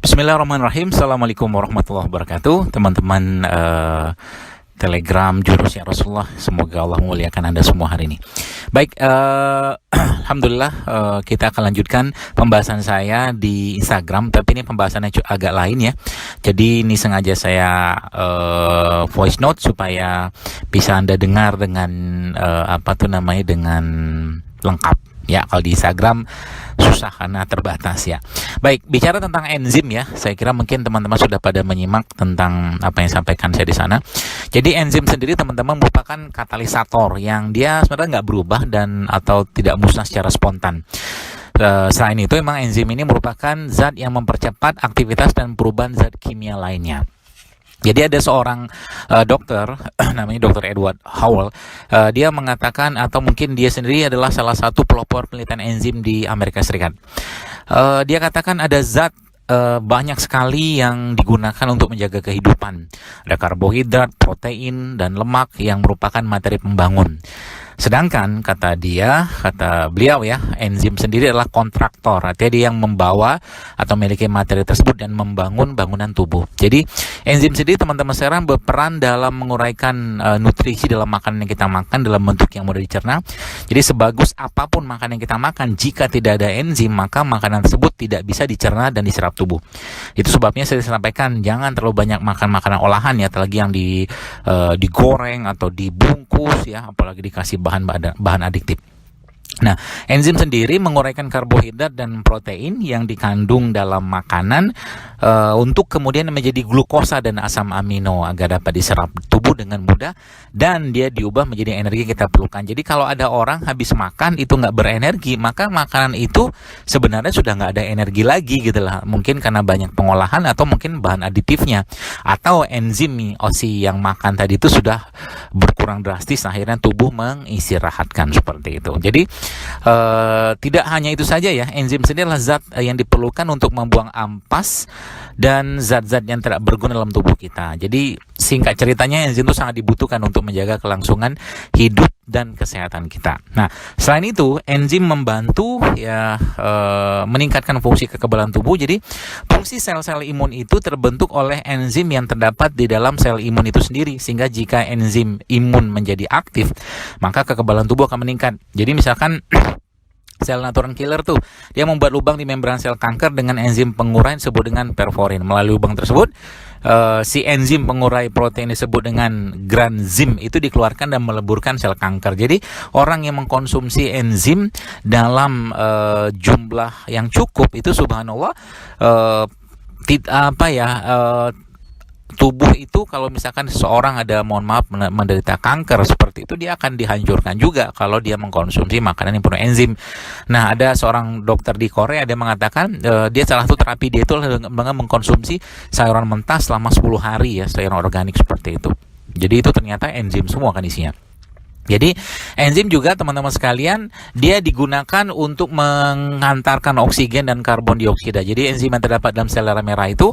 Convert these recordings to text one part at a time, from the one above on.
Bismillahirrahmanirrahim. Assalamualaikum warahmatullahi wabarakatuh. Teman-teman Telegram Jurus Ya Rasulullah, semoga Allah memuliakan Anda semua hari ini. Baik, Alhamdulillah kita akan lanjutkan pembahasan saya di Instagram, tapi ini pembahasannya agak lain ya. Jadi ini sengaja saya voice note supaya bisa Anda dengar dengan dengan lengkap. Ya, kalau di Instagram susah karena terbatas ya. Baik, bicara tentang enzim ya, saya kira mungkin teman-teman sudah pada menyimak tentang apa yang disampaikan saya di sana. Jadi enzim sendiri teman-teman merupakan katalisator yang dia sebenarnya nggak berubah dan atau tidak musnah secara spontan. Selain itu, memang enzim ini merupakan zat yang mempercepat aktivitas dan perubahan zat kimia lainnya. Jadi ada seorang dokter namanya Dr. Edward Howell, dia mengatakan atau mungkin dia sendiri adalah salah satu pelopor penelitian enzim di Amerika Serikat. Dia katakan ada zat banyak sekali yang digunakan untuk menjaga kehidupan. Ada karbohidrat, protein, dan lemak yang merupakan materi pembangun. Sedangkan kata beliau ya, enzim sendiri adalah kontraktor, artinya dia yang membawa atau memiliki materi tersebut dan membangun bangunan tubuh. Jadi enzim sendiri teman-teman sekarang berperan dalam menguraikan nutrisi dalam makanan yang kita makan dalam bentuk yang mudah dicerna. Jadi sebagus apapun makanan yang kita makan, jika tidak ada enzim maka makanan tersebut tidak bisa dicerna dan diserap tubuh. Itu sebabnya saya sampaikan jangan terlalu banyak makan makanan olahan ya, apalagi yang digoreng atau dibungkus ya, apalagi dikasih bahan adiktif. Nah, enzim sendiri menguraikan karbohidrat dan protein yang dikandung dalam makanan untuk kemudian menjadi glukosa dan asam amino agar dapat diserap tubuh dengan mudah dan dia diubah menjadi energi yang kita perlukan. Jadi kalau ada orang habis makan itu nggak berenergi, maka makanan itu sebenarnya sudah nggak ada energi lagi gitu lah. Mungkin karena banyak pengolahan atau mungkin bahan aditifnya atau enzim osi yang makan tadi itu sudah berkurang drastis, akhirnya tubuh mengistirahatkan seperti itu. Jadi tidak hanya itu saja ya, enzim sendiri adalah zat yang diperlukan untuk membuang ampas dan zat-zat yang tidak berguna dalam tubuh kita. Jadi singkat ceritanya, enzim itu sangat dibutuhkan untuk menjaga kelangsungan hidup dan kesehatan kita. Nah, selain itu enzim membantu ya meningkatkan fungsi kekebalan tubuh. Jadi fungsi sel-sel imun itu terbentuk oleh enzim yang terdapat di dalam sel imun itu sendiri, sehingga jika enzim imun menjadi aktif maka kekebalan tubuh akan meningkat. Jadi misalkan sel natural killer tuh, dia membuat lubang di membran sel kanker dengan enzim pengurai disebut dengan perforin. Melalui lubang tersebut, si enzim pengurai protein disebut dengan granzim itu dikeluarkan dan meleburkan sel kanker. Jadi orang yang mengkonsumsi enzim dalam jumlah yang cukup itu subhanallah tubuh itu kalau misalkan seseorang ada menderita kanker seperti itu, dia akan dihancurkan juga kalau dia mengkonsumsi makanan yang penuh enzim. Nah, ada seorang dokter di Korea dia mengatakan dia salah satu terapi dia itu dengan mengkonsumsi sayuran mentah selama 10 hari ya, sayuran organik seperti itu. Jadi itu ternyata enzim semua kan isinya. Jadi enzim juga teman-teman sekalian dia digunakan untuk mengantarkan oksigen dan karbon dioksida. Jadi enzim yang terdapat dalam sel darah merah itu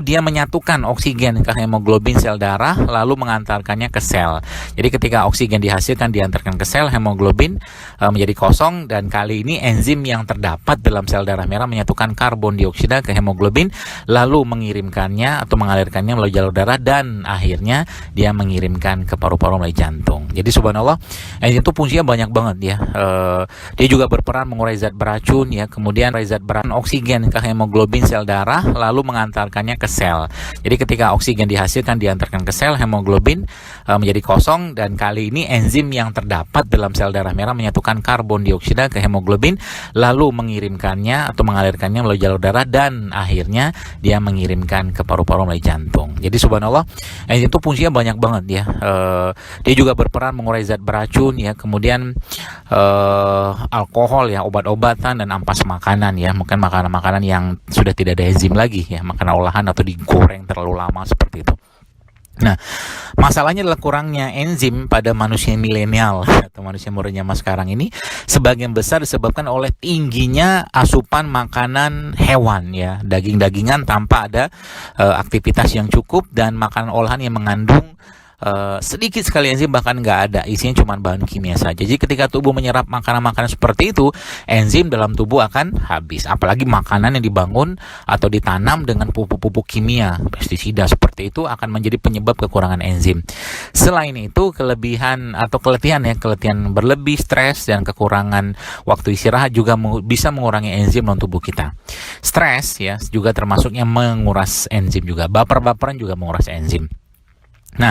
dia menyatukan oksigen ke hemoglobin sel darah lalu mengantarkannya ke sel. Jadi ketika oksigen dihasilkan diantarkan ke sel, hemoglobin menjadi kosong, dan kali ini enzim yang terdapat dalam sel darah merah menyatukan karbon dioksida ke hemoglobin lalu mengirimkannya atau mengalirkannya melalui jalur darah dan akhirnya dia mengirimkan ke paru-paru melalui jantung. Jadi subhanallah, enzim itu fungsinya banyak banget ya. Dia juga berperan mengurai zat beracun ya, kemudian zat beracun oksigen ke hemoglobin sel darah lalu mengantarkannya ke sel. Jadi ketika oksigen dihasilkan diantarkan ke sel, hemoglobin menjadi kosong, dan kali ini enzim yang terdapat dalam sel darah merah menyatukan karbon dioksida ke hemoglobin lalu mengirimkannya atau mengalirkannya melalui jalur darah dan akhirnya dia mengirimkan ke paru-paru melalui jantung. Jadi subhanallah, enzim itu fungsinya banyak banget ya. Dia juga berperan mengurai zat beracun ya, kemudian alkohol ya, obat-obatan dan ampas makanan ya, mungkin makanan-makanan yang sudah tidak ada enzim lagi ya, makanan olahan atau digoreng terlalu lama seperti itu. Nah, masalahnya adalah kurangnya enzim pada manusia milenial atau manusia muda zaman sekarang ini sebagian besar disebabkan oleh tingginya asupan makanan hewan ya, daging-dagingan tanpa ada aktivitas yang cukup dan makanan olahan yang mengandung sedikit sekali enzim, bahkan nggak ada, isinya cuma bahan kimia saja. Jadi ketika tubuh menyerap makanan-makanan seperti itu, enzim dalam tubuh akan habis. Apalagi makanan yang dibangun atau ditanam dengan pupuk-pupuk kimia, pestisida seperti itu akan menjadi penyebab kekurangan enzim. Selain itu, keletihan berlebih, stres, dan kekurangan waktu istirahat juga bisa mengurangi enzim dalam tubuh kita. Stres ya juga termasuknya menguras enzim juga. Baper-baperan juga menguras enzim. Nah,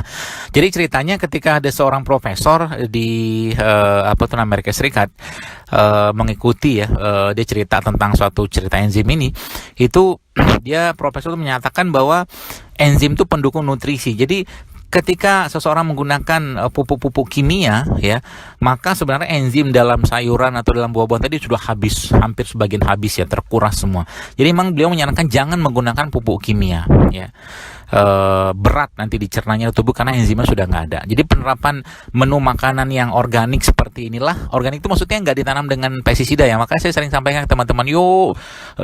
jadi ceritanya ketika ada seorang profesor di Amerika Serikat mengikuti dia cerita tentang suatu cerita enzim ini, itu dia profesor menyatakan bahwa enzim itu pendukung nutrisi. Jadi ketika seseorang menggunakan pupuk-pupuk kimia ya, maka sebenarnya enzim dalam sayuran atau dalam buah-buahan tadi sudah habis, hampir sebagian habis ya, terkuras semua. Jadi memang beliau menyarankan jangan menggunakan pupuk kimia ya. Berat nanti dicernanya tubuh karena enzimnya sudah nggak ada. Jadi penerapan menu makanan yang organik seperti inilah, organik itu maksudnya nggak ditanam dengan pestisida ya. Makanya saya sering sampaikan ke teman-teman, yuk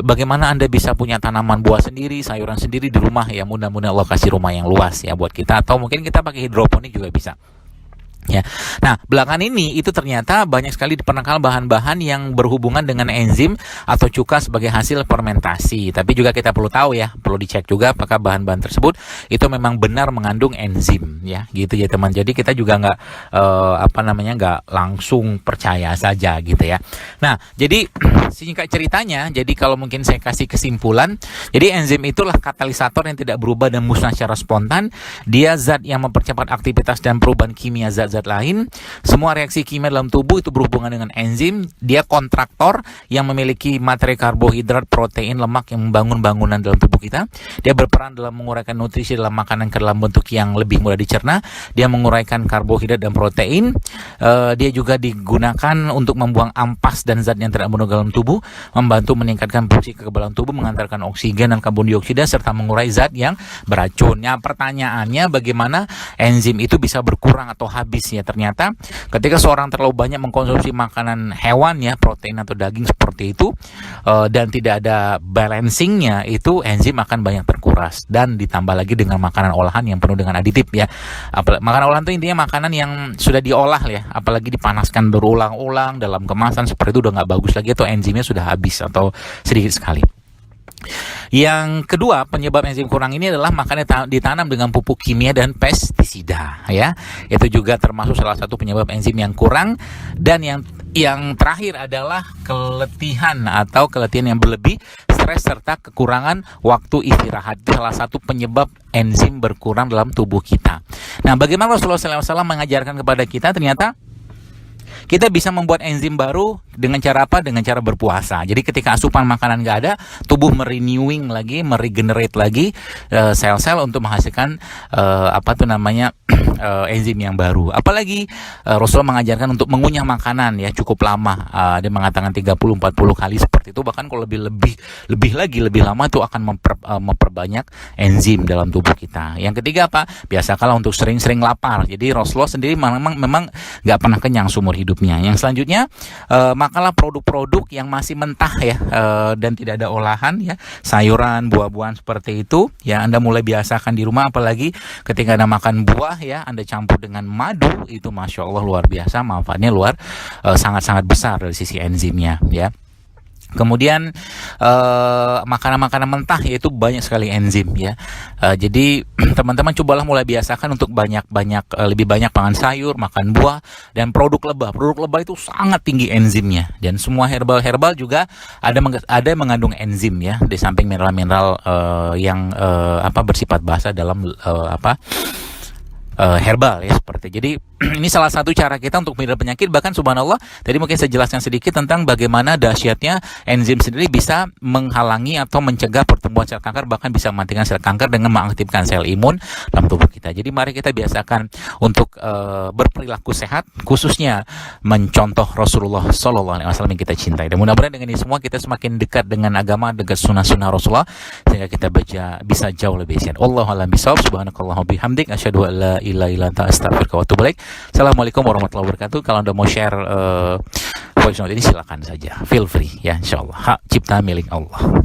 bagaimana Anda bisa punya tanaman buah sendiri, sayuran sendiri di rumah ya. Mudah-mudahan Allah kasih rumah yang luas ya buat kita, atau mungkin kita pakai hidroponik juga bisa. Ya. Nah, belakangan ini itu ternyata banyak sekali diperkenalkan bahan-bahan yang berhubungan dengan enzim atau cuka sebagai hasil fermentasi. Tapi juga kita perlu tahu ya, perlu dicek juga apakah bahan-bahan tersebut itu memang benar mengandung enzim ya, gitu ya teman. Jadi kita juga nggak langsung percaya saja gitu ya. Nah, jadi singkat ceritanya, jadi kalau mungkin saya kasih kesimpulan, jadi enzim itulah katalisator yang tidak berubah dan musnah secara spontan. Dia zat yang mempercepat aktivitas dan perubahan kimia zat-zat lain. Semua reaksi kimia dalam tubuh itu berhubungan dengan enzim. Dia kontraktor yang memiliki materi karbohidrat, protein, lemak yang membangun bangunan dalam tubuh kita. Dia berperan dalam menguraikan nutrisi dalam makanan ke dalam bentuk yang lebih mudah dicerna. Dia menguraikan karbohidrat dan protein. Dia juga digunakan untuk membuang ampas dan zat yang tidak berguna dalam tubuh, membantu meningkatkan fungsi kekebalan tubuh, mengantarkan oksigen dan karbon dioksida, serta mengurai zat yang beracunnya. Pertanyaannya, bagaimana enzim itu bisa berkurang atau habis ya? Ternyata ketika seorang terlalu banyak mengkonsumsi makanan hewan ya, protein atau daging seperti itu, dan tidak ada balancingnya, itu enzim akan banyak terkuras. Dan ditambah lagi dengan makanan olahan yang penuh dengan aditif ya. Makanan olahan itu intinya makanan yang sudah diolah ya, apalagi dipanaskan berulang-ulang dalam kemasan seperti itu, udah nggak bagus lagi, atau enzimnya sudah habis atau sedikit sekali. Yang kedua, penyebab enzim kurang ini adalah makanan ditanam dengan pupuk kimia dan pestisida ya. Itu juga termasuk salah satu penyebab enzim yang kurang. Dan yang terakhir adalah keletihan yang berlebih, stres, serta kekurangan waktu istirahat. Itu salah satu penyebab enzim berkurang dalam tubuh kita. Nah, bagaimana Rasulullah SAW mengajarkan kepada kita? Ternyata kita bisa membuat enzim baru dengan cara apa? Dengan cara berpuasa. Jadi ketika asupan makanan nggak ada, tubuh meregenerate lagi sel-sel untuk menghasilkan enzim yang baru. Apalagi Rasulullah mengajarkan untuk mengunyah makanan ya cukup lama. Dia mengatakan 30-40 kali seperti itu. Bahkan kalau lebih lama itu akan memperbanyak enzim dalam tubuh kita. Yang ketiga apa? Biasakanlah untuk sering-sering lapar. Jadi Rasulullah sendiri memang nggak pernah kenyang seumur hidupnya. Yang selanjutnya, makalah produk-produk yang masih mentah ya, dan tidak ada olahan ya, sayuran, buah-buahan seperti itu ya. Anda mulai biasakan di rumah, apalagi ketika Anda makan buah ya, Anda campur dengan madu, itu Masya Allah luar biasa, manfaatnya sangat-sangat besar dari sisi enzimnya ya. Kemudian makanan-makanan mentah yaitu banyak sekali enzim ya. Jadi teman-teman cobalah mulai biasakan untuk lebih banyak makan sayur, makan buah, dan produk lebah. Produk lebah itu sangat tinggi enzimnya, dan semua herbal juga ada mengandung enzim ya, di samping mineral-mineral yang bersifat basa dalam herbal ya seperti. Jadi ini salah satu cara kita untuk menghindari penyakit. Bahkan subhanallah, tadi mungkin saya jelaskan sedikit tentang bagaimana dahsyatnya enzim sendiri bisa menghalangi atau mencegah pertumbuhan sel kanker, bahkan bisa mematikan sel kanker dengan mengaktifkan sel imun dalam tubuh kita. Jadi mari kita biasakan untuk berperilaku sehat, khususnya mencontoh Rasulullah SAW yang kita cintai. Dan mudah-mudahan dengan ini semua kita semakin dekat dengan agama, dekat sunnah-sunnah Rasulullah, sehingga kita bisa jauh lebih sehat. Allahu a'lam bishawab. Subhanakallahumma bihamdik, asyhadu an la ilaha illa anta, astaghfiruka wa atubu ilaik. Assalamualaikum warahmatullahi wabarakatuh. Kalau Anda mau share voice note ini silakan saja, feel free ya, insyaallah. Hak cipta milik Allah.